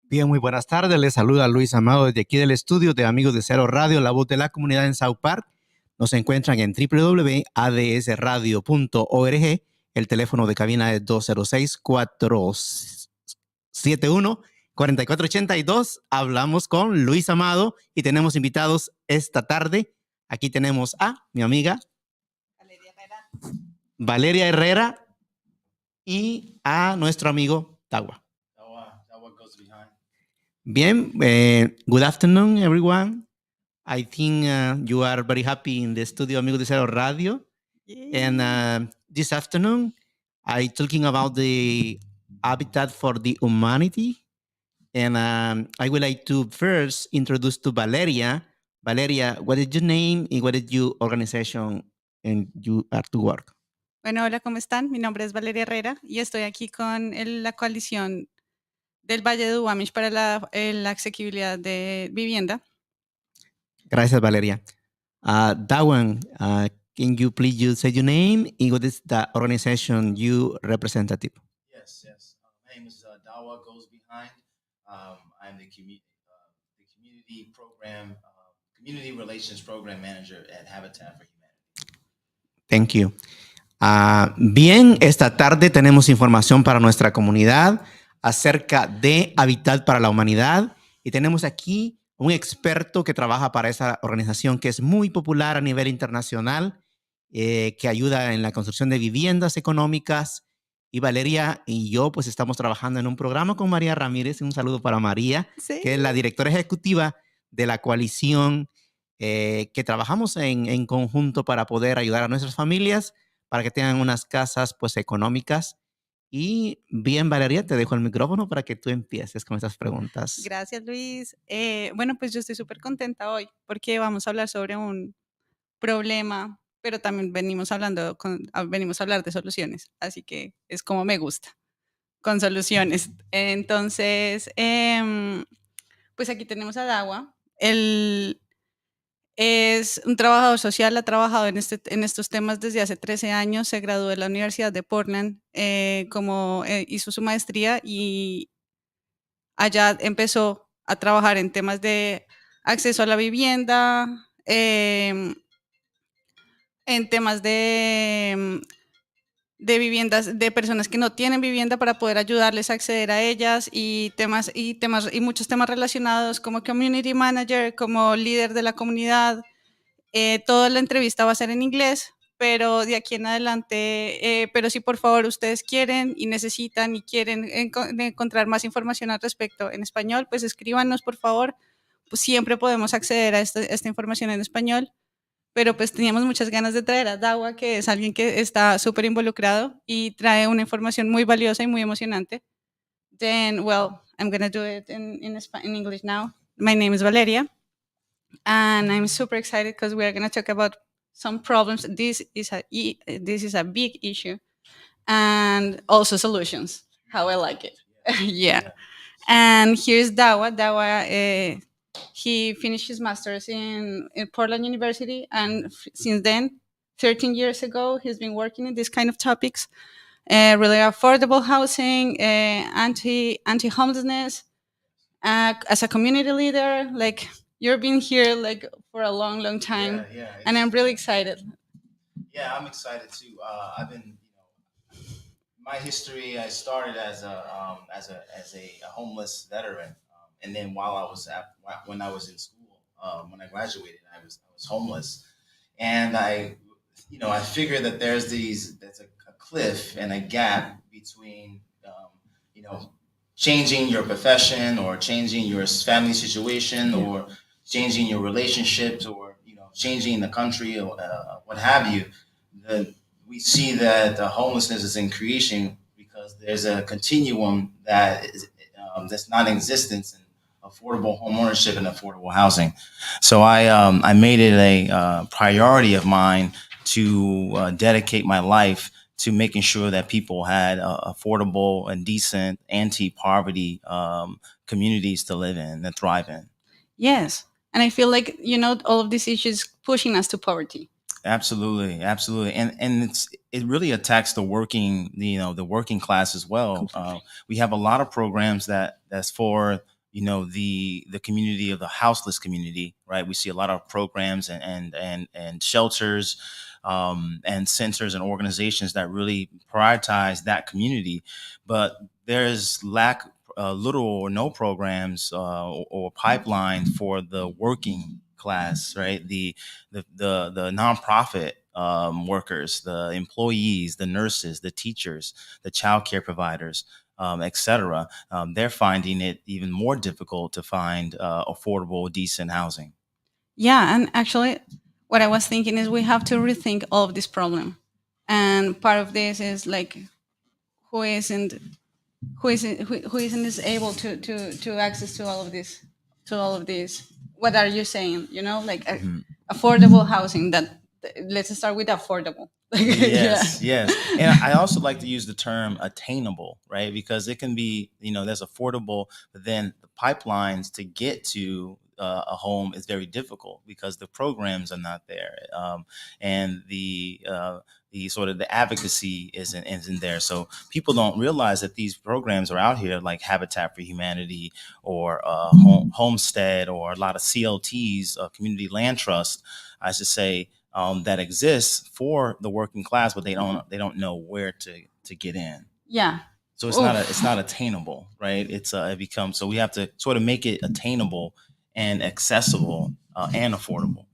Bien, muy buenas tardes. Les saluda Luis Amado desde aquí del estudio de Amigos de Cero Radio, la voz de la comunidad en South Park. Nos encuentran en www.adsradio.org. El teléfono de cabina es 206-471-4482. Hablamos con Luis Amado y tenemos invitados esta tarde. Aquí tenemos a mi amiga Valeria Herrera y a nuestro amigo Dawa. Bien, good afternoon, everyone. I think you are very happy in the studio Amigos de Cero Radio. Yeah. And this afternoon, I talking about the habitat for the humanity. And I would like to first introduce to Valeria. Valeria, what is your name and what is your organization and you are to work? Bueno, hola, ¿cómo están? Mi nombre es Valeria Herrera y estoy aquí con la coalición del Valle de Duwamish para la asequibilidad de vivienda. Gracias, Valeria. Dawan, can you please say your name and what is the organization you representative? Yes. My name is Dawa Goes Behind. I'm the community program, community relations program manager at Habitat for Humanity. Thank you. Bien, esta tarde tenemos información para nuestra comunidad acerca de Habitat para la Humanidad y tenemos aquí un experto que trabaja para esa organización que es muy popular a nivel internacional, que ayuda en la construcción de viviendas económicas. Y Valeria y yo pues estamos trabajando en un programa con María Ramírez. Un saludo para María, sí, que es la directora ejecutiva de la coalición, que trabajamos en conjunto para poder ayudar a nuestras familias para que tengan unas casas pues económicas. Y bien, Valeria, te dejo el micrófono para que tú empieces con estas preguntas. Gracias, Luis. Bueno, pues yo estoy súper contenta hoy porque vamos a hablar sobre un problema, pero también venimos a hablar de soluciones. Así que es como me gusta, con soluciones. Entonces, pues aquí tenemos a Dawa. Él es un trabajador social, ha trabajado en estos temas desde hace 13 años, se graduó de la Universidad de Portland, hizo su maestría y allá empezó a trabajar en temas de acceso a la vivienda, en temas de viviendas, de personas que no tienen vivienda para poder ayudarles a acceder a ellas y muchos temas relacionados como community manager, como líder de la comunidad. Toda la entrevista va a ser en inglés, pero de aquí en adelante, pero si por favor ustedes quieren y necesitan y quieren encontrar más información al respecto en español, pues escríbanos por favor, pues siempre podemos acceder a esta información en español. Pero pues teníamos muchas ganas de traer a Dawa, que es alguien que está súper involucrado y trae una información muy valiosa y muy emocionante. Then, well, I'm going to do it in English now. My name is Valeria, and I'm super excited because we are going to talk about some problems. This is a big issue, and also solutions, how I like it. Yeah. And here's Dawa. Dawa, he finished his master's in Portland University, and since then, 13 years ago, he's been working in these kind of topics, really affordable housing, anti-homelessness, as a community leader. Like, you've been here like for a long time, yeah, and I'm really excited. Yeah, I'm excited too. I've been, my history. I started as a homeless veteran. And then when I was in school, when I graduated, I was homeless, and I figured that there's a cliff and a gap between changing your profession or changing your family situation or changing your relationships or changing the country or what have you. We see that homelessness is increasing because there's a continuum that's non-existent in affordable home ownership and affordable housing. So I made it a priority of mine to dedicate my life to making sure that people had affordable and decent anti-poverty communities to live in and thrive in. Yes. And I feel like, all of these issues pushing us to poverty. Absolutely, absolutely, and it really attacks the working, the working class as well. We have a lot of programs that's for the community of the houseless community, right? We see a lot of programs and shelters, and centers and organizations that really prioritize that community, but there's lack. Little or no programs or pipeline for the working class, right? The nonprofit workers, the employees, the nurses, the teachers, the childcare providers, etc. They're finding it even more difficult to find affordable, decent housing. Yeah, and actually, what I was thinking is we have to rethink all of this problem, and part of this is like who isn't who isn't is able to access to all of this. What are you saying? Like Mhm. affordable housing. That let's start with affordable. Yeah. Yes, yes. And I also like to use the term attainable, right? Because it can be, there's affordable, but then the pipelines to get to a home is very difficult because the programs are not there, and the sort of the advocacy isn't there. So people don't realize that these programs are out here, like Habitat for Humanity or Homestead, or a lot of CLTs, Community Land Trust, I should say, that exists for the working class, but they don't know where to get in. Yeah. So it's Oof. not attainable, right? It becomes, so we have to sort of make it attainable and accessible and affordable.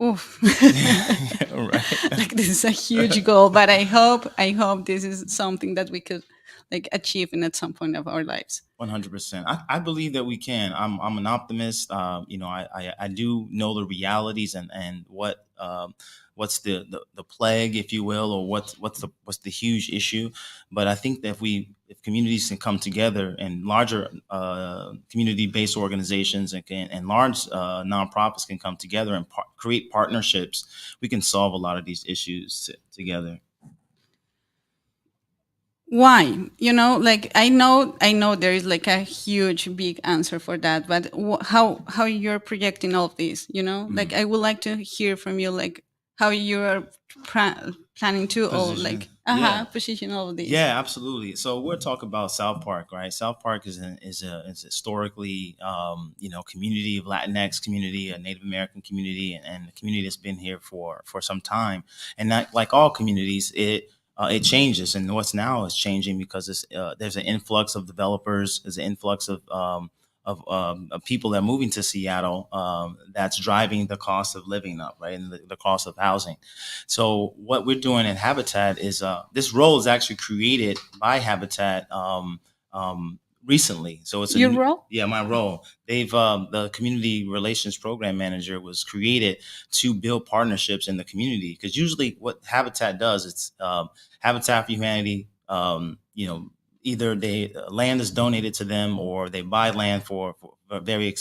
Oof. Right. Like this is a huge goal, but I hope this is something that we could like achieve in at some point of our lives. 100%. I believe that we can. I'm an optimist. I do know the realities and what's the plague, if you will, or what's the huge issue. But I think that if communities can come together, and larger community based organizations and large nonprofits can come together and create partnerships, we can solve a lot of these issues together. Why? Like I know there is like a huge big answer for that, but how you're projecting all of this, like Mm. I would like to hear from you, like how you're planning to all Position. like Yeah. position all of this. Yeah, absolutely. So we're talking about South Park, right? South Park is historically, community of Latinx community, a Native American community, and a community that's been here for some time. And that, like all communities, it changes, and what's now is changing because there's an influx of developers, there's an influx of people that are moving to Seattle, that's driving the cost of living up, right, and the cost of housing. So what we're doing in Habitat is this role is actually created by Habitat recently. So it's Your role? yeah, my role. The community relations program manager was created to build partnerships in the community, because usually what Habitat does, it's Habitat for Humanity. Either land is donated to them, or they buy land for a very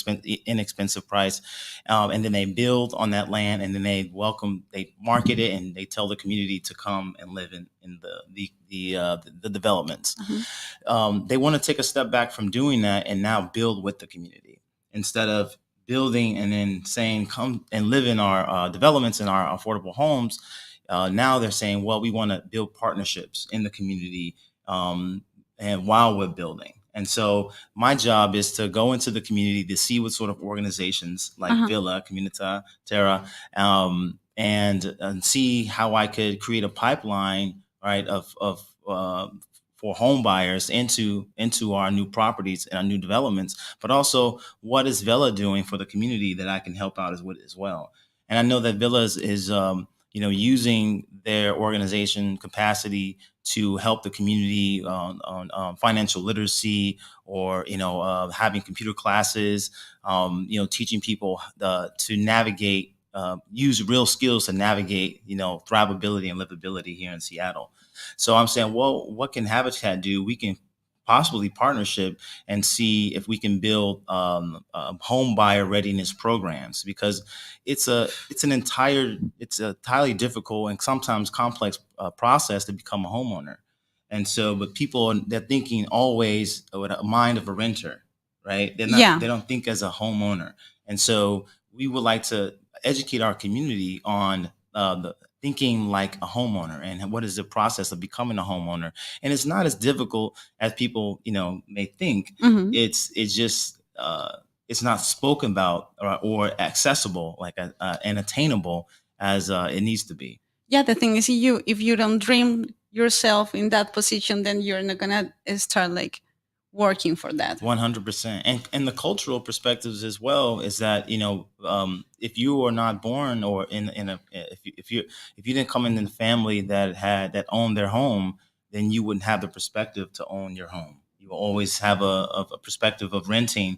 inexpensive price, and then they build on that land, and then they market it, and they tell the community to come and live in the developments. They want to take a step back from doing that and now build with the community, instead of building and then saying come and live in our developments, in our affordable homes. Now they're saying, well, we want to build partnerships in the community, and while we're building. And so my job is to go into the community to see what sort of organizations like Villa, Comunidad, Terra, and see how I could create a pipeline, right, of for home buyers into our new properties and our new developments, but also what is Villa doing for the community that I can help out as well. And I know that Villa is using their organization capacity to help the community on financial literacy, or having computer classes, teaching people to navigate, use real skills to navigate, thrivability and livability here in Seattle. So I'm saying, well, what can Habitat do? We can possibly partnership and see if we can build home buyer readiness programs, because it's a entirely difficult and sometimes complex process to become a homeowner. And so, but they're thinking always with a mind of a renter, right? They're not. Yeah. They don't think as a homeowner. And so we would like to educate our community on the thinking like a homeowner and what is the process of becoming a homeowner. And it's not as difficult as people, may think. Mhm. It's just it's not spoken about or accessible like and attainable as it needs to be. Yeah, the thing is, if you don't dream yourself in that position, then you're not gonna start like working for that. 100%. And the cultural perspectives as well is that if you are not born or in a if you didn't come in a family that owned their home, then you wouldn't have the perspective to own your home. You will always have a perspective of renting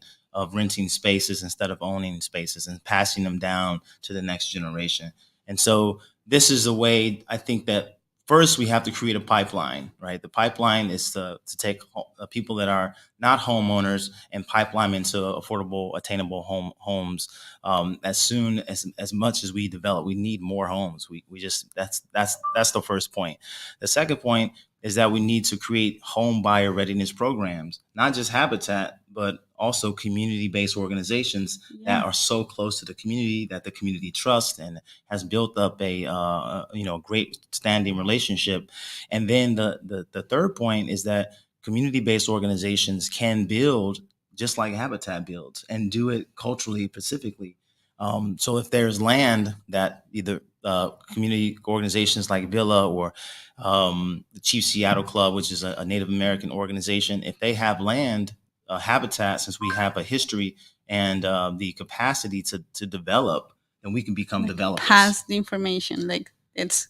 spaces instead of owning spaces and passing them down to the next generation. And so this is a way, I think, that first we have to create a pipeline, right? The pipeline is to take people that are not homeowners and pipeline into affordable, attainable homes. As soon as much as we develop, we need more homes. We just that's the first point. The second point is that we need to create home buyer readiness programs, not just Habitat, but also community-based organizations that are so close to the community that the community trusts and has built up a great standing relationship. And then the third point is that community-based organizations can build just like Habitat builds and do it culturally pacifically. So if there's land that either community organizations like Villa or the Chief Seattle Club, which is a Native American organization, if they have land, Habitat, since we have a history and the capacity to develop, then we can become Like developers. pass the information, like it's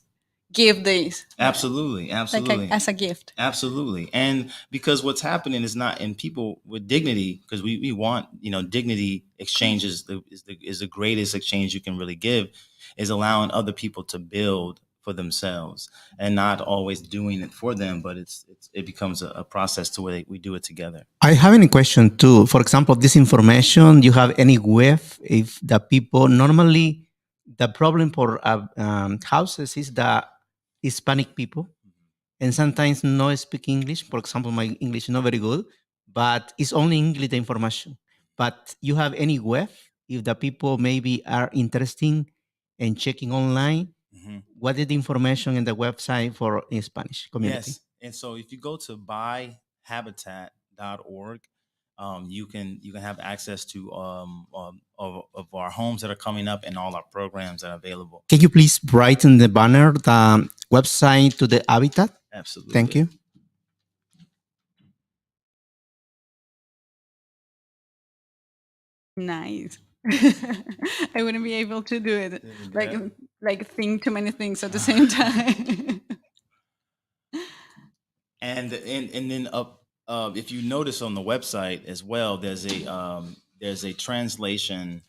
give this Absolutely, absolutely. like as a gift. Absolutely. And because what's happening is not in people with dignity, because we want, dignity exchanges is the greatest exchange you can really give, is allowing other people to build for themselves and not always doing it for them, but it becomes a process to where we do it together. I have any question too. For example, this information, you have any web if the people normally the problem for houses is the Hispanic people and sometimes no speak English. For example, my English is not very good, but it's only English the information. But you have any web if the people maybe are interested in checking online, Mhm. what is the information in the website for in Spanish community? Yes. And so if you go to buyhabitat.org, you can have access to of our homes that are coming up and all our programs that are available. Can you please write in the banner the website to the Habitat? Absolutely. Thank you. Nice. I wouldn't be able to do it. Like Yeah. like think too many things at the same time. And then if you notice on the website as well, there's a translation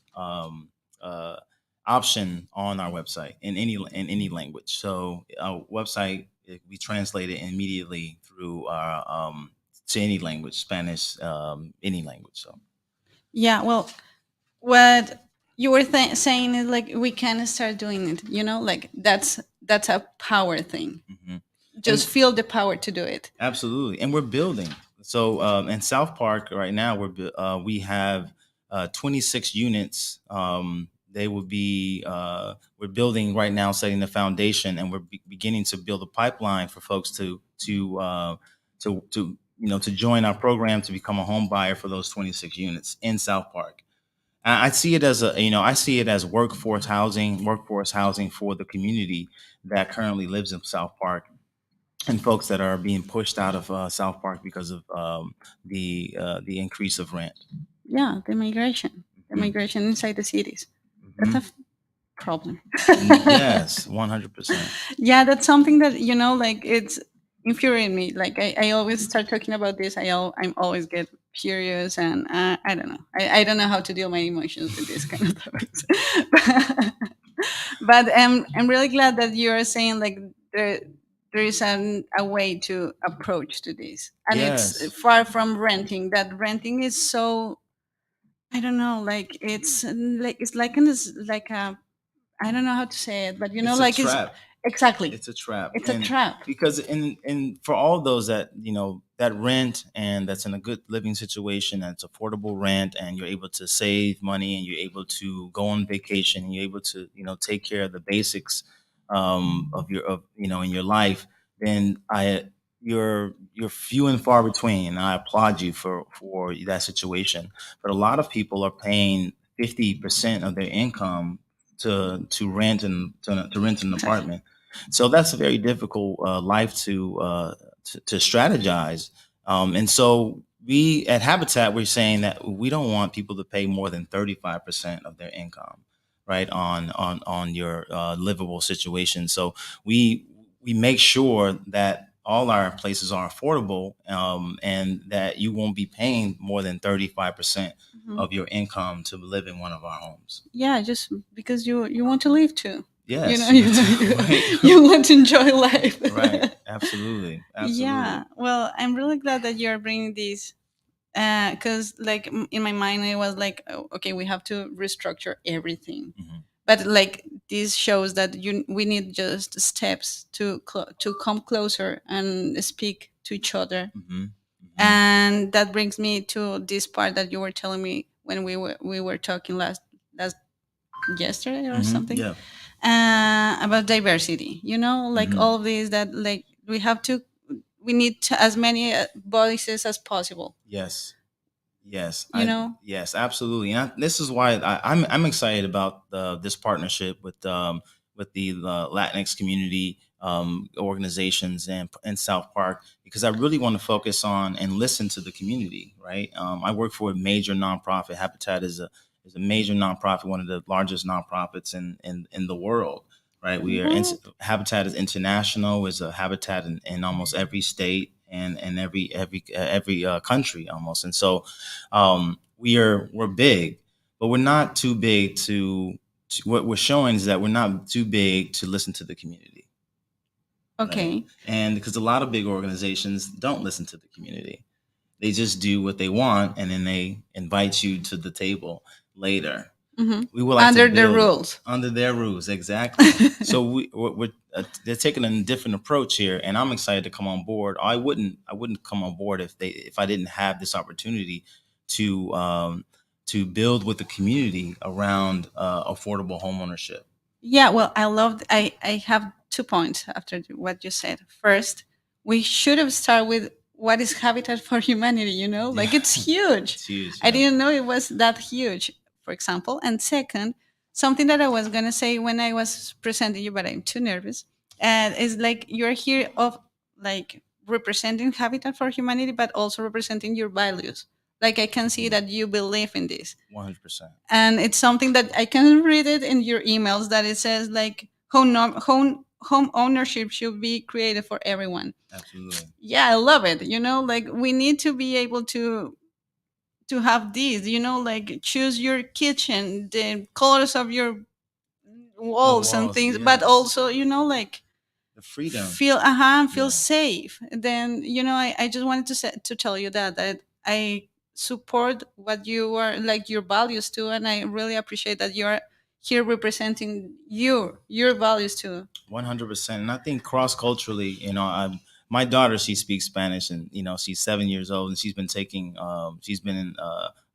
option on our website in any language. So our website, we translate it immediately through our to any language, Spanish, any language. So Yeah, well, what you were saying is like we can start doing it. Like that's a power thing. mhm. Just feel the power to do it. Absolutely, and we're building. So in South Park right now, we have 26 units. They will be we're building right now, setting the foundation, and we're beginning to build a pipeline for folks to join our program to become a home buyer for those 26 units in South Park. I see it as I see it as workforce housing for the community that currently lives in South Park and folks that are being pushed out of South Park because of the increase of rent. Yeah, the migration inside the cities. That's a problem. Yes, 100%. Yeah, that's something that like it's infuriating me. Like I always start talking about this. I'm always get furious, and I don't know. I don't know how to deal my emotions with this kind of topics. But I'm really glad that you are saying like there is a way to approach to this, and Yes. it's far from renting. That renting is so, I don't know, like it's like like a, I don't know how to say it, but It's a like trap. Exactly. It's a trap. It's a And trap. because in for all those that, that rent and that's in a good living situation, that's affordable rent, and you're able to save money and you're able to go on vacation and you're able to, take care of the basics in your life, then you're few and far between. And I applaud you for that situation. But a lot of people are paying 50% of their income to rent and to rent an apartment. So that's a very difficult life to strategize. And so we at Habitat, we're saying that we don't want people to pay more than 35% of their income, right, on your livable situation. So we we make sure that all our places are affordable, and that you won't be paying more than 35% Mhm. of your income to live in one of our homes. Yeah, just because you want to live too. Yes, You right. you want to enjoy life. Right. Absolutely. Yeah. Absolutely. Well, I'm really glad that you're bringing this, because like in my mind it was like, oh, okay, we have to restructure everything, Mhm. but like this shows that we need just steps to come closer and speak to each other. Mhm. Mhm. And that brings me to this part that you were telling me when we were talking last yesterday or Mhm. something, Yeah. about diversity, like Mhm. all of these, that like we need to, as many voices as possible, Yes. Yes, you know yes, absolutely. And this is why I'm excited about this partnership with the Latinx community organizations and South Park, because I really want to focus on and listen to the community. Right. I work for a major nonprofit. Habitat is a major nonprofit, one of the largest nonprofits in the world. Right. what? Habitat is international. Is a habitat in almost every state and every country almost. And so we're big, but we're not too big what we're showing is that we're not too big to listen to the community, right? Okay. And because a lot of big organizations don't listen to the community, they just do what they want, and then they invite you to the table later. Hmm. We would like to Under the build rules. under their rules, exactly. So they're taking a different approach here, and I'm excited to come on board. I wouldn't come on board if I didn't have this opportunity to to build with the community around affordable homeownership. Yeah, well, I have 2 points after what you said. First, we should have started with what is Habitat for Humanity, Yeah, like it's huge. it's huge. I Yeah. didn't know it was that huge, for example. And second, something that I was going to say when I was presenting you, but I'm too nervous, and is like you're here of like representing Habitat for Humanity, but also representing your values. Like I can see Mhm. that you believe in this, 100%. and it's something that I can read it in your emails, that it says like home ownership should be created for everyone. Absolutely. Yeah, I love it. Like we need to be able to have these. Like choose your kitchen, the colors of your The walls and walls, things, but yes. also like The freedom. feel Yeah. safe. Then I just wanted to tell you that I support what you are, like your values too, and I really appreciate that you're here representing your values too. 100%. And I think cross culturally, my daughter, she speaks Spanish, and she's 7 years old, and she's been in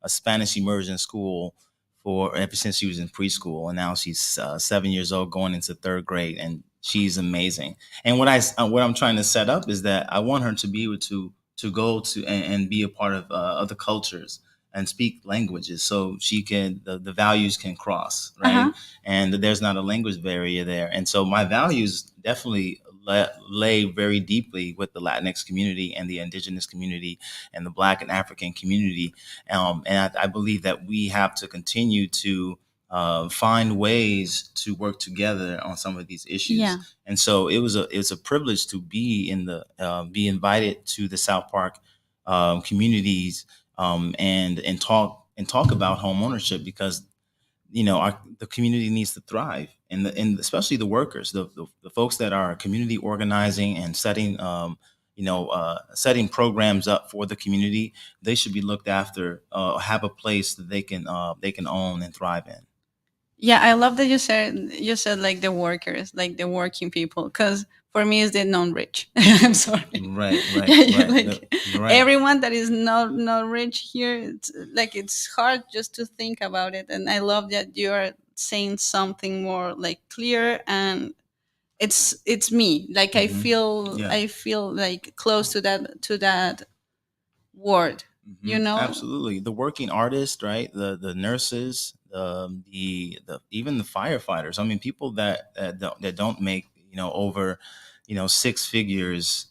a Spanish immersion school for ever since she was in preschool, and now she's 7 years old, going into third grade, and she's amazing. And what I'm trying to set up is that I want her to be able to go to and be a part of other cultures and speak languages, so the values can cross, right? Uh-huh. And there's not a language barrier there. And so my values definitely lay very deeply with the Latinx community and the indigenous community and the Black and African community. And I believe that we have to continue to find ways to work together on some of these issues. Yeah. And so it's a privilege to be invited to the South Park communities, and talk about home ownership, because the community needs to thrive, and especially the workers, the folks that are community organizing and setting programs up for the community. They should be looked after, have a place that they can own and thrive in. Yeah, I love that you said like the workers, like the working people, because for me it's the non-rich. I'm sorry. Right, right, Yeah, you right. like Right. everyone that is not rich here. It's like it's hard just to think about it, and I love that you are saying something more like clear, and it's me. Like Yeah. I feel like close to that word. You know, Absolutely. The working artist, right? The nurses, the even the firefighters. I mean, people that don't make over six figures.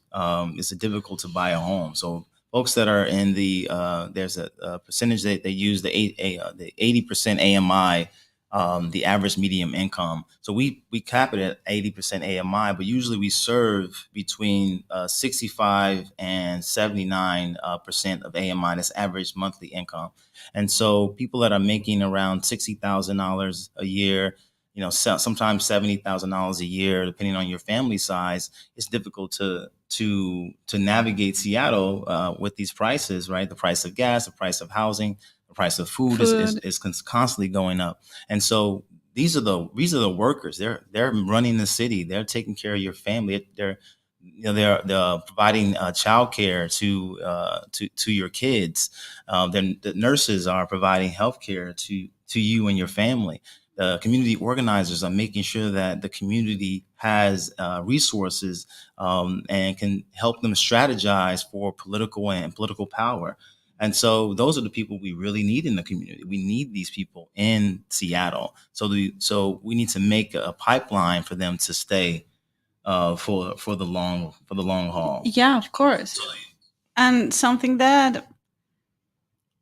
It's difficult to buy a home. So folks that are in the there's a percentage that they use the 80% AMI, the average medium income. So we cap it at 80% AMI, but usually we serve between 65 and 79 percent of AMI. That's average monthly income. And so people that are making around $60,000 a year, sometimes $70,000 a year, depending on your family size, it's difficult to navigate Seattle with these prices, right? The price of gas, the price of housing, the price of food food. is constantly going up. And so these are the workers. They're running the city. They're taking care of your family. They're providing childcare to your kids. Then the nurses are providing health care to you and your family. The community organizers are making sure that the community has resources and can help them strategize for political power. And so those are the people we really need in the community. We need these people in Seattle. So we need to make a pipeline for them to stay for the long haul. Yeah, of course. And something that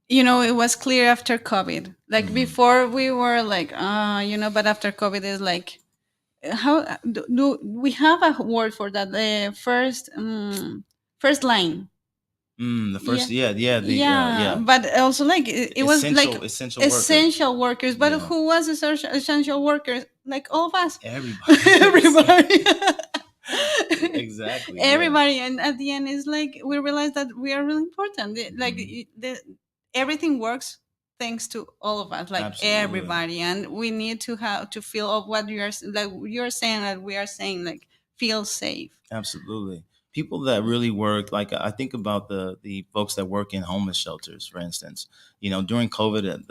it was clear after COVID. Like before, we were like, but after COVID is like, how do we have a word for that? The first line. The Yeah, first, yeah, yeah, but also like it was like essential workers. essential workers. But Yeah, who was essential workers? Like all of us, everybody. everybody. Exactly. Yeah. Everybody, and at the end is like we realize that we are really important. Like everything works thanks to all of us, like Absolutely. everybody, and we need to have to feel of what like you're saying, that we are saying, like feel safe. Absolutely. People that really work, like I think about the folks that work in homeless shelters, for instance. During COVID,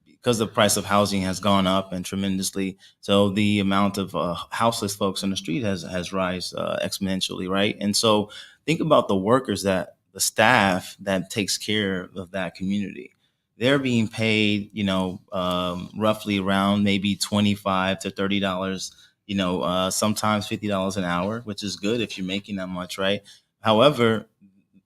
because the price of housing has gone up and tremendously, so the amount of houseless folks on the street has rise exponentially, right? And so think about the staff that takes care of that community. They're being paid, roughly around maybe $25 to $30, sometimes $50 an hour, which is good if you're making that much, right? However,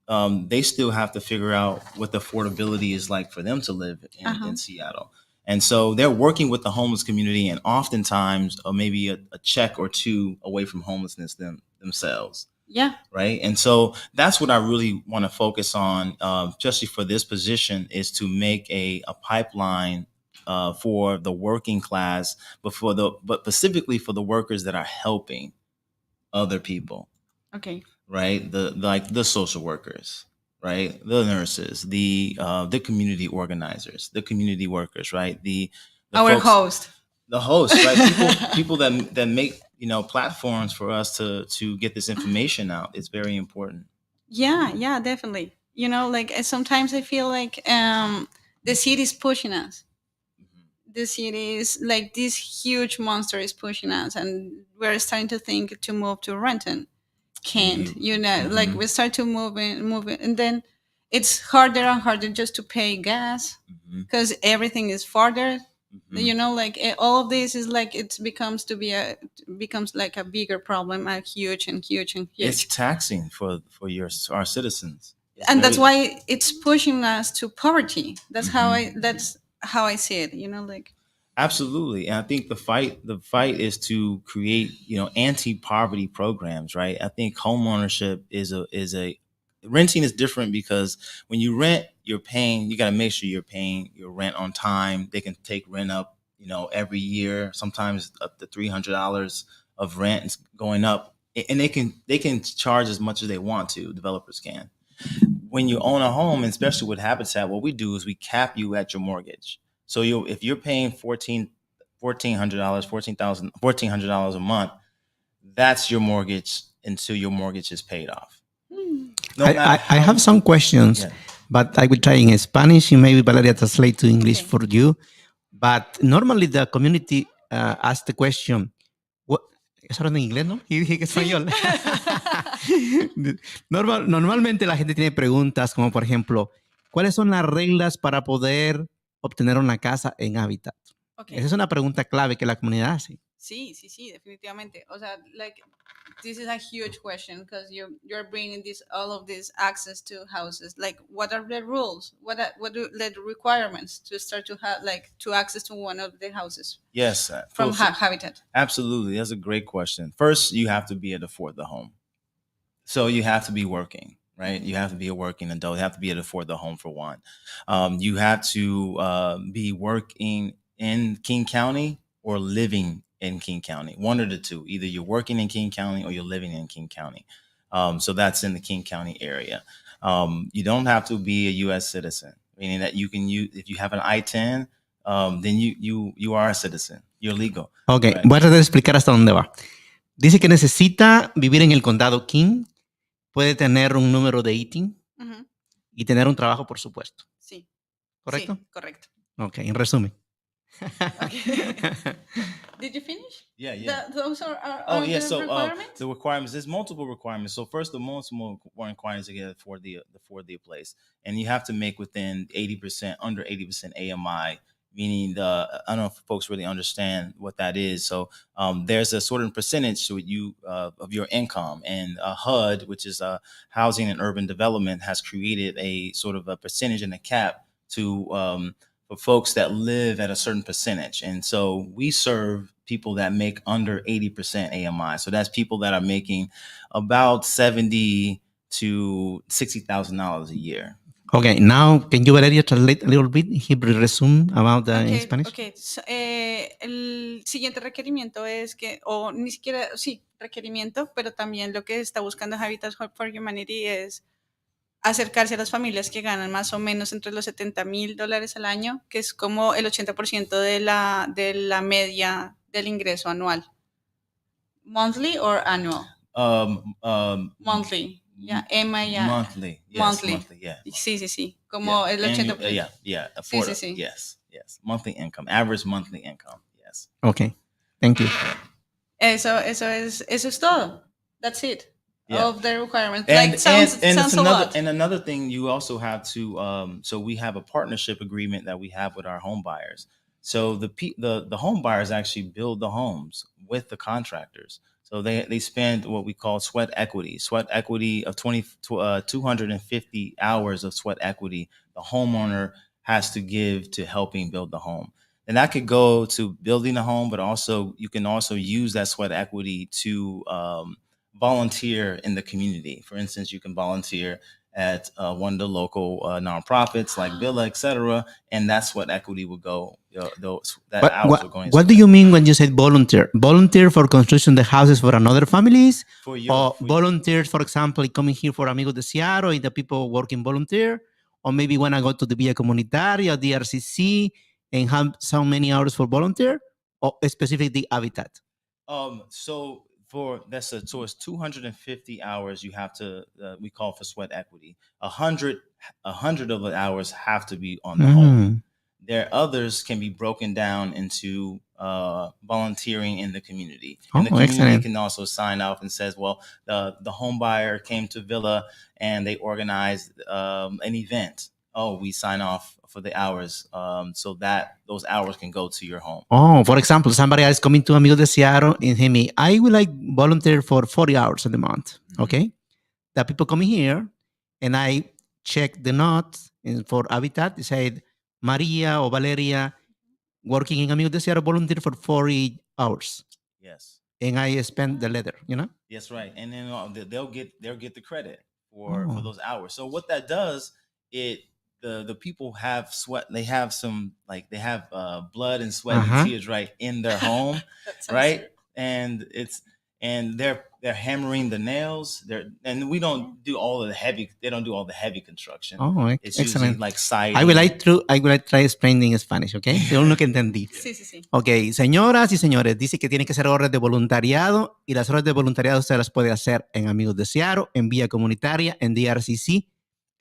they still have to figure out what the affordability is like for them to live Uh-huh. in Seattle. And so they're working with the homeless community, and oftentimes maybe a check or two away from homelessness themselves. Yeah. Right. And so that's what I really want to focus on, especially for this position, is to make a pipeline for the working class, but specifically for the workers that are helping other people, Okay. right? Like the social workers, right? The nurses, the community organizers, the community workers, right? The Our folks, host. the hosts, right? People that make platforms for us to get this information out. It's very important. Yeah, yeah, definitely. Like sometimes I feel like the city is pushing us. The city is like this huge monster is pushing us, and we're starting to think to move to Renton. Can't, like we start to move in, and then it's harder and harder just to pay gas because everything is farther. Like all of this is like it becomes like a bigger problem, a huge and huge and It's huge. taxing for our citizens. It's And that's very why it's pushing us to poverty. That's how I see it, like. Absolutely. And I think the fight is to create, anti-poverty programs, right? I think home ownership is a renting is different because when you rent, you got to make sure you're paying your rent on time. They can take rent up, every year, sometimes up to $300 of rent is going up. And they can charge as much as they want to, developers can. When you own a home, and especially with Habitat, what we do is we cap you at your mortgage. So if you're paying $1,400, $1,400 a month, that's your mortgage until your mortgage is paid off. No matter I have some questions, Yeah. but I will try in Spanish and maybe Valeria translate to English Okay. for you. But normally the community asks the question, what, eso era en inglés, ¿no? Y dije que español. Normalmente la gente tiene preguntas como, por ejemplo, ¿cuáles son las reglas para poder obtener una casa en hábitat? Okay. Esa es una pregunta clave que la comunidad hace. Sí, definitivamente. O sea, like, this is a huge question because you're bringing all of this access to houses. Like, what are the rules? What are the requirements to start to have to access to one of the houses? Yes, from Habitat. Absolutely, that's a great question. First, you have to be able to afford the home, so you have to be working. Right, you have to be a working adult. You have to be able to afford the home for one. You have to be working in King County or living in King County. One of the two. Either you're working in King County or you're living in King County. So that's in the King County area. You don't have to be a U.S. citizen, meaning that you can use if you have an I-10, then you are a citizen. You're legal. Ok, Right. voy a tratar de explicar hasta dónde va. Dice que necesita vivir en el condado King, puede tener un número de ITIN Ujú. y tener un trabajo, por supuesto. Sí. ¿Correcto? Sí, correcto. Ok, en resumen. Okay. Did you finish? Yeah. Those are Oh the yeah, so requirements? the requirements. There's multiple requirements. So first, the most requirements to get for the place, and you have to make within 80%, under 80% AMI, meaning I don't know if folks really understand what that is. So there's a certain percentage to you of your income, and HUD, which is Housing and Urban Development, has created a sort of a percentage and a cap to for folks that live at a certain percentage. And so we serve people that make under 80% AMI. So that's people that are making about $70,000 to $60,000 a year. Okay, now can you, Valeria, translate a little bit? Hebrew resume about in Spanish? Okay. So, el siguiente requerimiento es que, o ni siquiera, sí, requerimiento, pero también lo que está buscando Habitat for Humanity es acercarse a las familias que ganan más o menos entre los $70,000 al año, que es como el 80% de la media del ingreso anual. Monthly or annual? Monthly. Yeah, Monthly. Yes, monthly. Yeah. Sí. Como el 80%. Yeah. Sí. Yes. Monthly income, average monthly income. Yes. Okay, thank you. Eso es todo. That's it. Yeah. Of the requirements. And sounds a lot. And another thing, you also have to. So we have a partnership agreement that we have with our home buyers. So the home buyers actually build the homes with the contractors. So they spend what we call sweat equity of 250 hours of sweat equity the homeowner has to give to helping build the home. And that could go to building a home, but also you can also use that sweat equity to volunteer in the community. For instance, you can volunteer at one of the local nonprofits like Villa, etc., and that's what equity would go. What do you mean when you said volunteer? Volunteer for construction the houses for another families, volunteers, for example, coming here for Amigos de Seattle, and the people working volunteer, or maybe when I go to the Villa Comunitaria, DRCC, and have so many hours for volunteer, or specifically Habitat? So it's 250 hours you have to we call for sweat equity. 100 of the hours have to be on the home. There others can be broken down into volunteering in the community. And the community can also sign off and says, well, the home buyer came to Villa and they organized an event. We sign off for the hours so that those hours can go to your home. For example, somebody else coming to Amigos de Seattle and hey, me, I would like volunteer for 40 hours in the month. Mm-hmm. Okay. The people coming here and I check the notes and for Habitat, they said Maria or Valeria working in Amigos de Seattle volunteer for 40 hours. Yes. And I spend the letter, you know? That's right. And then they'll get the credit for those hours. So what that does, the people have sweat. They have some they have blood and sweat and tears right in their home, right? And and they're hammering the nails. And we don't do all of the heavy. They don't do all the heavy construction. Oh, It's usually excellent. like siding. I will like try explaining in Spanish, okay? Según lo que entendí. Sí. Ok, señoras y señores, dice que tiene que ser horas de voluntariado y las horas de voluntariado usted las puede hacer en Amigos de Seattle, en Vía Comunitaria, en DRCC,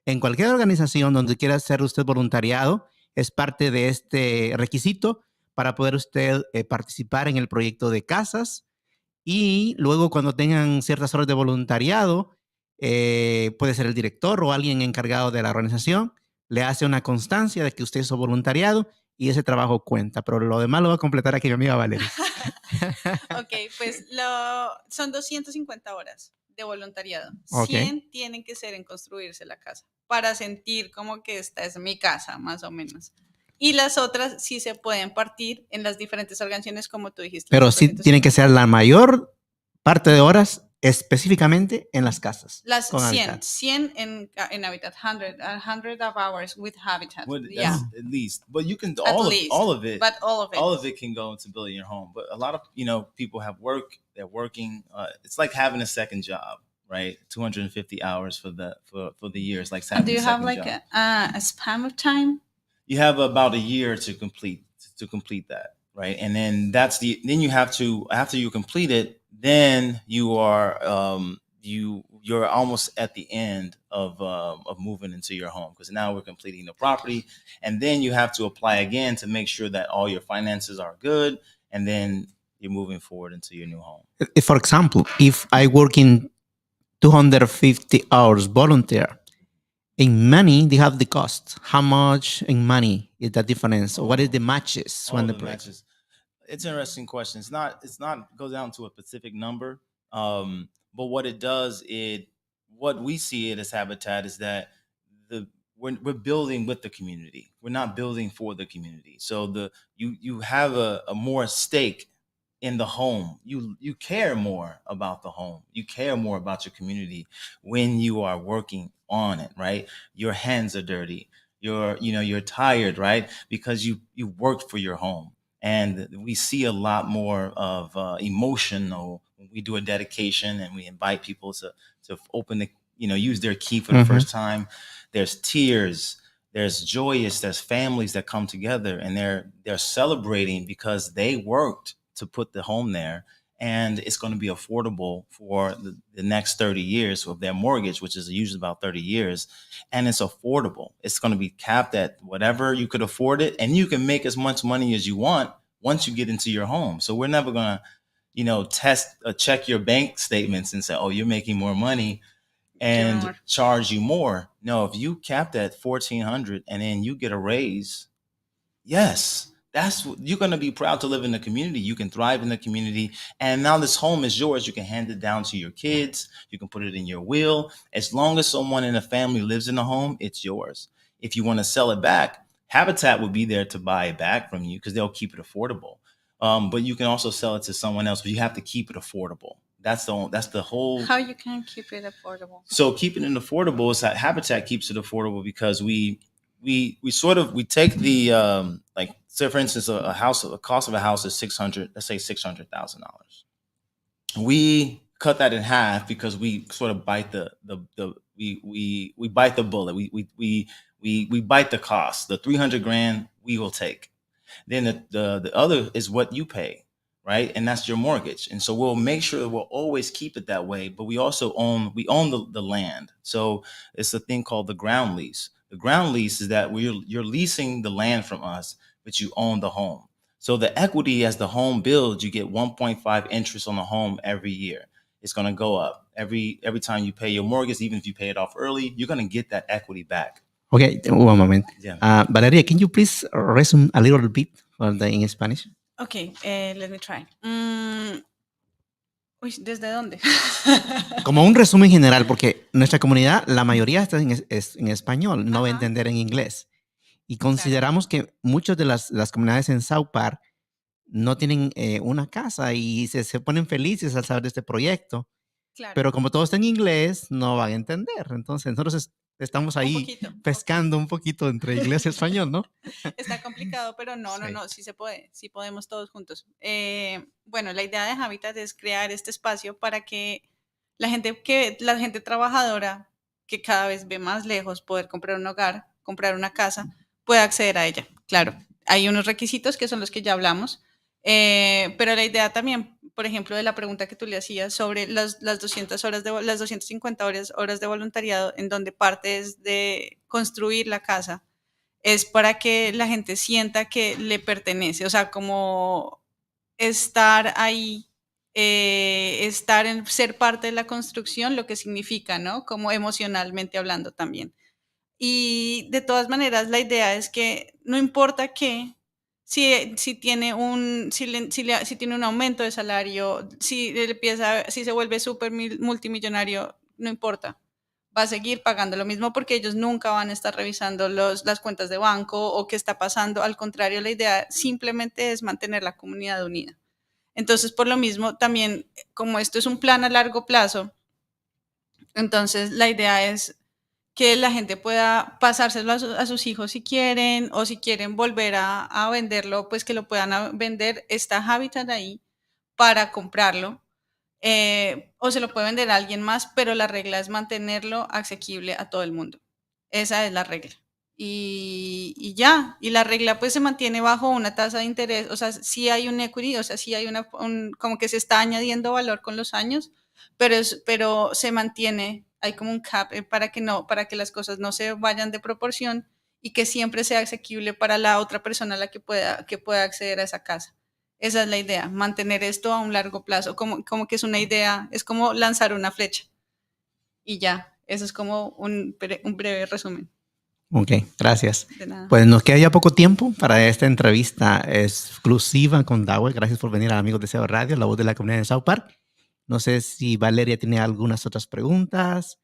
en cualquier organización donde quiera hacer usted voluntariado. Es parte de este requisito para poder usted participar en el proyecto de casas. Y luego cuando tengan ciertas horas de voluntariado, puede ser el director o alguien encargado de la organización, le hace una constancia de que usted hizo voluntariado y ese trabajo cuenta. Pero lo demás lo va a completar aquí mi amiga Valeria. Ok, pues son 250 horas de voluntariado. Okay. 100 tienen que ser en construirse la casa para sentir como que esta es mi casa, más o menos. Y las otras sí se pueden partir en las diferentes organizaciones, como tú dijiste. Pero sí tiene que ser la mayor parte de horas específicamente en las casas. Las 100 en Habitat, 100 of hours with Habitat. Yeah, at least. But you can All of it. But all of it Can go into building your home. But a lot of people have work. They're working. It's like having a second job, right? 250 hours for the year. It's like having. Do you have like a span of time? You have about a year to complete that, right? And then then you have to, after you complete it, then you are you're almost at the end of moving into your home, because now we're completing the property, and then you have to apply again to make sure that all your finances are good, and then you're moving forward into your new home. For example, if I work in 250 hours volunteer, in money, they have the cost. How much in money is the difference? What is the matches when the matches? It's an interesting question. It's not goes down to a specific number. But what it does, what we see it as Habitat is that we're building with the community. We're not building for the community. So you have a more stake in the home. You care more about the home. You care more about your community when you are working on it, right? Your hands are dirty. You're tired, right? Because you worked for your home. And we see a lot more of emotional when we do a dedication and we invite people to open the, use their key for the first time. There's tears, there's joyous, there's families that come together and they're celebrating because they worked to put the home there, and it's going to be affordable for the next 30 years of their mortgage, which is usually about 30 years. And it's affordable. It's going to be capped at whatever you could afford it. And you can make as much money as you want once you get into your home. So we're never going to, check your bank statements and say, oh, you're making more money and charge you more. No, if you capped at $1,400 and then you get a raise, yes, you're going to be proud to live in the community. You can thrive in the community. And now this home is yours. You can hand it down to your kids. You can put it in your will. As long as someone in the family lives in the home, it's yours. If you want to sell it back, Habitat will be there to buy it back from you because they'll keep it affordable. But you can also sell it to someone else, but you have to keep it affordable. That's the whole. How you can keep it affordable? So keeping it affordable is that Habitat keeps it affordable because we take the say for instance a cost of a house is $600,000. We cut that in half because we sort of bite we bite the bullet. We bite the cost. The $300,000 we will take. Then the other is what you pay, right? And that's your mortgage. And so we'll make sure that we'll always keep it that way. But we also own the land. So it's a thing called the ground lease. The ground lease is that you're leasing the land from us, but you own the home. So the equity as the home builds, you get 1.5 interest on the home every year. It's going to go up every time you pay your mortgage. Even if you pay it off early, you're going to get that equity back. Okay, one moment. Yeah. Valeria, can you please resume a little bit in Spanish? Okay, let me try. ¿Desde dónde? Como un resumen general, porque nuestra comunidad, la mayoría está en español, no va a entender en inglés. Y consideramos que muchas de las comunidades en South Park no tienen una casa y se ponen felices al saber de este proyecto. Claro. Pero como todo está en inglés, no van a entender. Entonces, nosotros Estamos Un ahí poquito. pescando un poquito entre inglés y español, ¿no? Está complicado, pero no, Sí. sí se puede, sí podemos todos juntos. Bueno, la idea de Habitat es crear este espacio para que la gente trabajadora que cada vez ve más lejos poder comprar un hogar, comprar una casa, pueda acceder a ella. Claro, hay unos requisitos que son los que ya hablamos, pero la idea también, por ejemplo, de la pregunta que tú le hacías sobre las 200 horas las 250 horas de voluntariado, en donde parte es de construir la casa, es para que la gente sienta que le pertenece, o sea, como estar ahí, ser parte de la construcción, lo que significa, ¿no? Como emocionalmente hablando también. Y de todas maneras, la idea es que no importa qué, si tiene si tiene un aumento de salario, si se vuelve súper multimillonario, no importa, va a seguir pagando lo mismo porque ellos nunca van a estar revisando las cuentas de banco o qué está pasando. Al contrario, la idea simplemente es mantener la comunidad unida. Entonces, por lo mismo, también, como esto es un plan a largo plazo, entonces la idea es que la gente pueda pasárselo a sus hijos si quieren, o si quieren volver a venderlo, pues que lo puedan vender. Está Habitat ahí para comprarlo, o se lo puede vender a alguien más, pero la regla es mantenerlo asequible a todo el mundo. Esa es la regla. Y ya, y la regla pues se mantiene bajo una tasa de interés, o sea, sí hay un equity, o sea, sí hay como que se está añadiendo valor con los años, pero se mantiene, hay como un cap, para que las cosas no se vayan de proporción y que siempre sea asequible para la otra persona a la que pueda acceder a esa casa. Esa es la idea, mantener esto a un largo plazo, como que es una idea, es como lanzar una flecha. Y ya, eso es como un breve resumen. Ok, gracias. De nada. Pues nos queda ya poco tiempo para esta entrevista exclusiva con Dawa. Gracias por venir a Amigos de SEO Radio, la voz de la comunidad de South Park. No sé si Valeria tiene algunas otras preguntas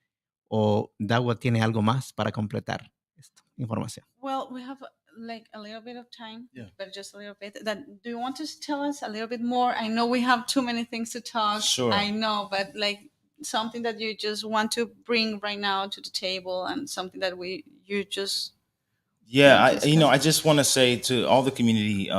o Dawa tiene algo más para completar esta información. Well, we have like a little bit of time, Yeah. but just a little bit. Do you want to tell us a little bit more? I know we have too many things to talk. Sure. I know, but like something that you just want to bring right now to the table, and something that you just Yeah, want to I discuss. just want to say to all the community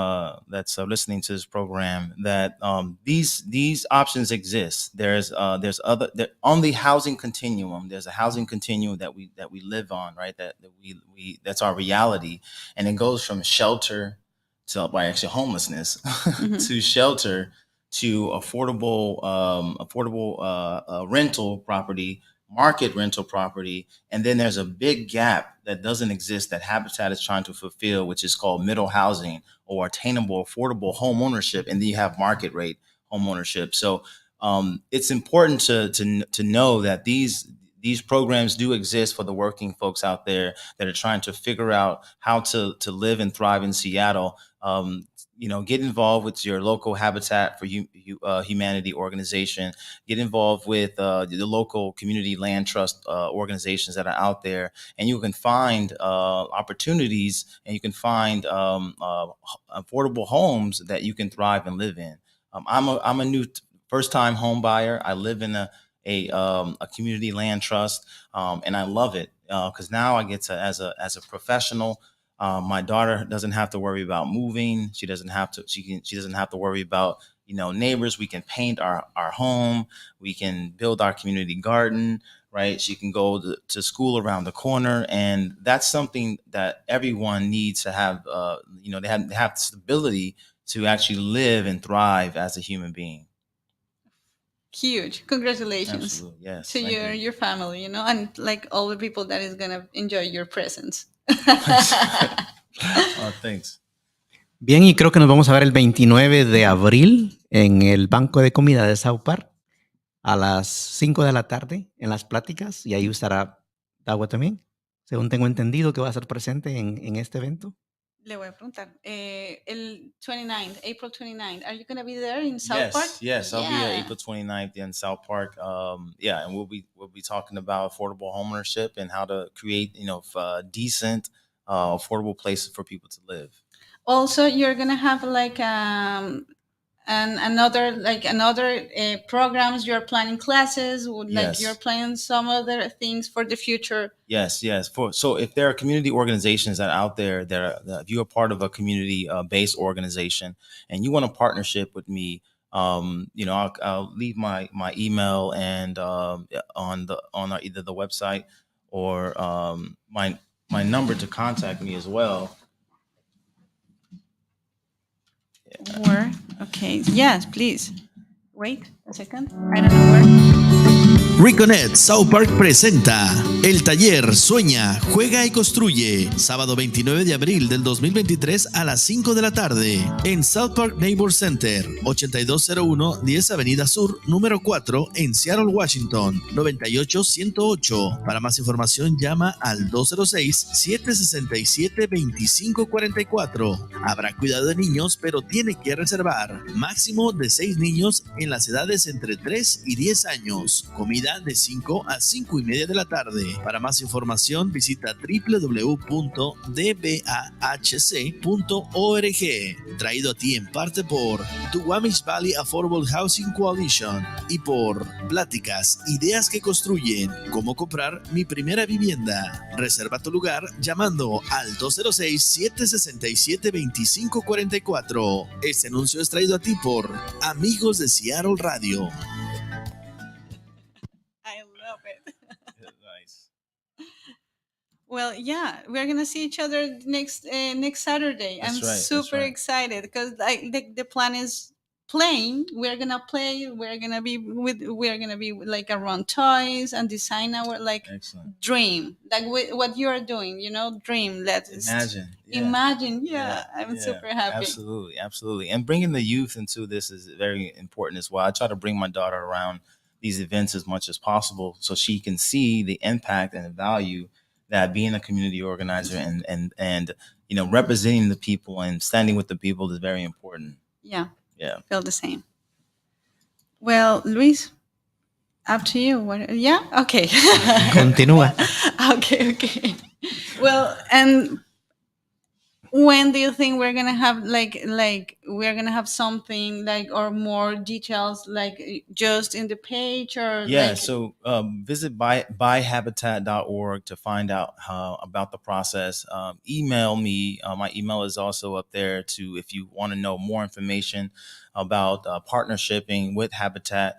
that's listening to this program that these options exist. There's other on the housing continuum. There's a housing continuum that we live on, right? That we that's our reality, and it goes from shelter to actually homelessness to shelter to affordable rental property, market rental property, and then there's a big gap that doesn't exist that Habitat is trying to fulfill, which is called middle housing or attainable, affordable home ownership. And then you have market rate home ownership. So it's important to know that these programs do exist for the working folks out there that are trying to figure out how to live and thrive in Seattle. Get involved with your local Habitat for Humanity organization. Get involved with the local community land trust organizations that are out there, and you can find opportunities, and you can find affordable homes that you can thrive and live in. I'm a new first time home buyer. I live in a community land trust, and I love it because now I get to as a professional. My daughter doesn't have to worry about moving. She doesn't have to. She doesn't have to worry about neighbors. We can paint our home. We can build our community garden. Right. She can go to school around the corner, and that's something that everyone needs to have. They have stability to actually live and thrive as a human being. Huge. Congratulations. Absolutely. Yes. To Thank you. your family, and like all the people that is gonna enjoy your presence. Thanks. Bien, y creo que nos vamos a ver el 29 de abril en el Banco de Comida de South Park a las 5 de la tarde en las pláticas, y ahí estará Dawa también, según tengo entendido que va a ser presente en este evento. Le voy a preguntar. El 29th, April 29th, are you going to be there in South Park? Yes, I'll be at April 29th in South Park. And we'll be talking about affordable homeownership and how to create, decent, affordable places for people to live. Also, you're going to have like And another programs, you're planning classes, like Yes. you're planning some other things for the future. Yes. So if there are community organizations that are out there that if you're a part of a community based organization and you want a partnership with me, I'll leave my email and on either the website or my number to contact me as well. Where? Okay. Yes, please. Wait a second. I don't know where. Reconet South Park presenta el taller Sueña, Juega y Construye, sábado 29 de abril del 2023 a las 5 de la tarde en South Park Neighbor Center, 8201 10 Avenida Sur, número 4 en Seattle, Washington, 98108. Para más información llama al 206-767-2544. Habrá cuidado de niños, pero tiene que reservar. Máximo de 6 niños en las edades entre 3 y 10 años. Comida de 5 a 5 y media de la tarde. Para más información visita www.dvahc.org. Traído a ti en parte por Duwamish Valley Affordable Housing Coalition y por Pláticas, Ideas que Construyen, Cómo comprar mi primera vivienda. Reserva tu lugar llamando al 206-767-2544. Este anuncio es traído a ti por Amigos de Seattle Radio. I love it. Nice. Well, yeah, we're gonna see each other next Saturday. That's I'm right, that's super right. excited because the plan is playing. We're gonna play. We're gonna be like around toys and design our like Excellent. dream, like what you are doing. Dream. Let's Imagine. Yeah. Imagine. Yeah, I'm super happy. Absolutely. And bringing the youth into this is very important as well. I try to bring my daughter around these events as much as possible so she can see the impact and the value that being a community organizer and representing the people and standing with the people is very important. Yeah. Yeah. Feel the same. Well, Luis, up to you. Yeah? Okay. Continúa. Okay. Well, and when do you think we're gonna have we're gonna have something or more details just in the page or So visit buyhabitat.org to find out about the process. Email me. My email is also up there if you want to know more information about partnershiping with Habitat.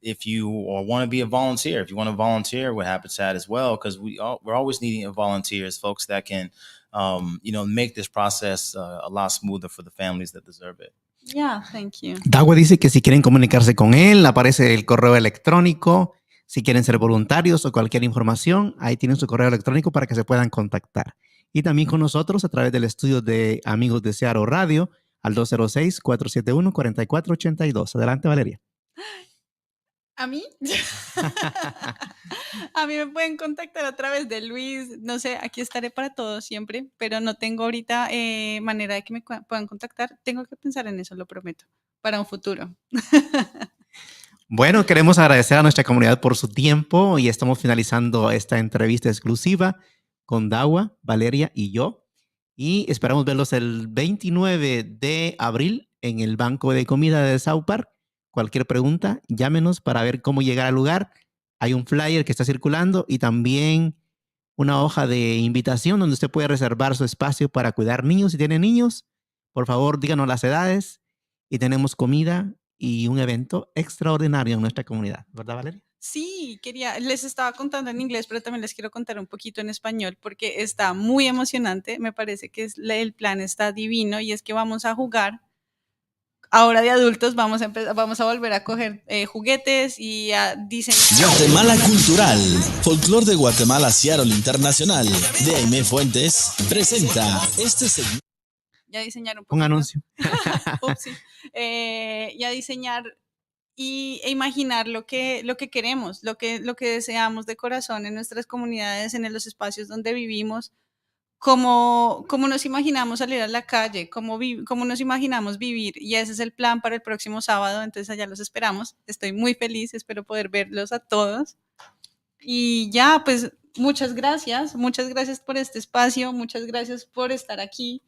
If you want to be a volunteer, if you want to volunteer with Habitat as well, because we're always needing volunteers, folks that can make this process a lot smoother for the families that deserve it. Yeah, thank you. Dawa dice que si quieren comunicarse con él, aparece el correo electrónico. Si quieren ser voluntarios o cualquier información, ahí tienen su correo electrónico para que se puedan contactar. Y también con nosotros a través del estudio de Amigos de Seattle Radio al 206-471-4482. Adelante, Valeria. ¿A mí? A mí me pueden contactar a través de Luis. No sé, aquí estaré para todos siempre, pero no tengo ahorita manera de que me puedan contactar. Tengo que pensar en eso, lo prometo, para un futuro. Bueno, queremos agradecer a nuestra comunidad por su tiempo y estamos finalizando esta entrevista exclusiva con Dawa, Valeria y yo. Y esperamos verlos el 29 de abril en el banco de comida de South Park. Cualquier pregunta, llámenos para ver cómo llegar al lugar. Hay un flyer que está circulando y también una hoja de invitación donde usted puede reservar su espacio para cuidar niños. Si tiene niños, por favor, díganos las edades y tenemos comida y un evento extraordinario en nuestra comunidad. ¿Verdad, Valeria? Sí, les estaba contando en inglés, pero también les quiero contar un poquito en español porque está muy emocionante. Me parece que el plan está divino y es que vamos a jugar. Ahora de adultos vamos a volver a coger juguetes y a diseñar. Guatemala Cultural, Folclor de Guatemala Seattle Internacional, de Aimé Fuentes, presenta este segmento. Ya diseñar un poquito. Un anuncio. Upsi. Ya diseñar e imaginar lo que queremos, lo que deseamos de corazón en nuestras comunidades, en los espacios donde vivimos. Cómo nos imaginamos salir a la calle, cómo nos imaginamos vivir, y ese es el plan para el próximo sábado, entonces allá los esperamos. Estoy muy feliz, espero poder verlos a todos. Y ya, pues muchas gracias por este espacio, muchas gracias por estar aquí.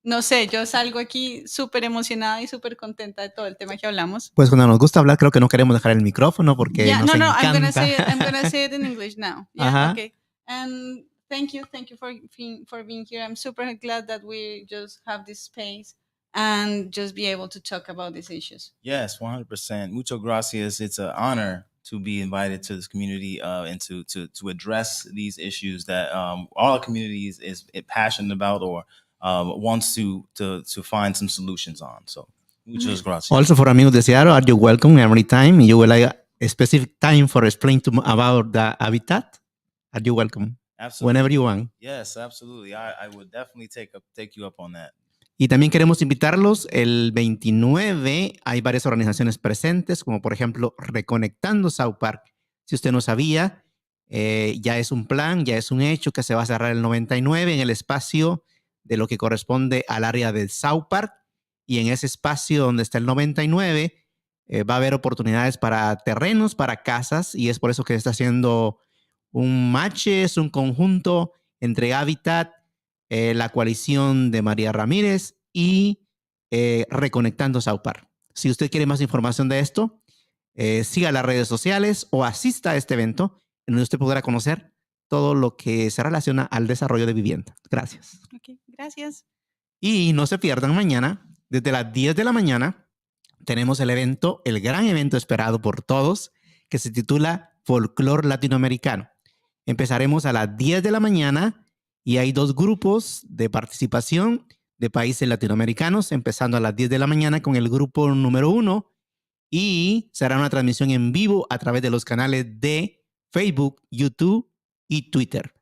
no sé, yo salgo aquí súper emocionada y súper contenta de todo el tema que hablamos. Pues cuando nos gusta hablar, creo que no queremos dejar el micrófono porque Yeah, nos no, encanta. I'm gonna say it in English now. Yeah, Ajá. okay. And thank you for being here. I'm super glad that we just have this space and just be able to talk about these issues. Yes, 100%. Muchas gracias. It's an honor to be invited to this community and to address these issues that all our communities is passionate about or wants to find some solutions on. So, muchas gracias. Also for amigos de Seattle, are you welcome every time? You will like a specific time for explain about the habitat? Are you welcome? Absolutely. Whenever you want. Yes, absolutely. I would definitely take you up on that. Y también queremos invitarlos el 29. Hay varias organizaciones presentes, como por ejemplo Reconectando South Park. Si usted no sabía, ya es un plan, ya es un hecho que se va a cerrar el 99 en el espacio de lo que corresponde al área del South Park. Y en ese espacio donde está el 99 va a haber oportunidades para terrenos, para casas. Y es por eso que se está haciendo un match, es un conjunto entre Habitat, la coalición de María Ramírez y Reconectando South Park. Si usted quiere más información de esto, siga las redes sociales o asista a este evento en donde usted podrá conocer todo lo que se relaciona al desarrollo de vivienda. Gracias. Okay, gracias. Y no se pierdan mañana, desde las 10 de la mañana, tenemos el evento, el gran evento esperado por todos, que se titula Folclor Latinoamericano. Empezaremos a las 10 de la mañana y hay 2 grupos de participación de países latinoamericanos, empezando a las 10 de la mañana con el grupo número 1 y será una transmisión en vivo a través de los canales de Facebook, YouTube y Twitter.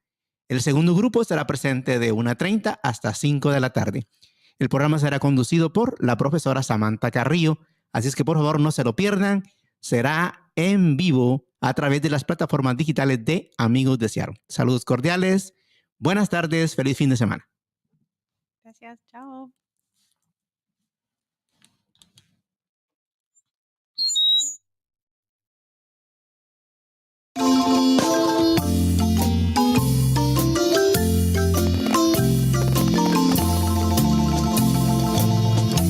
El segundo grupo estará presente de 1:30 hasta 5 de la tarde. El programa será conducido por la profesora Samantha Carrillo, así es que por favor no se lo pierdan. Será en vivo a través de las plataformas digitales de Amigos de Seattle. Saludos cordiales, buenas tardes, feliz fin de semana. Gracias, chao.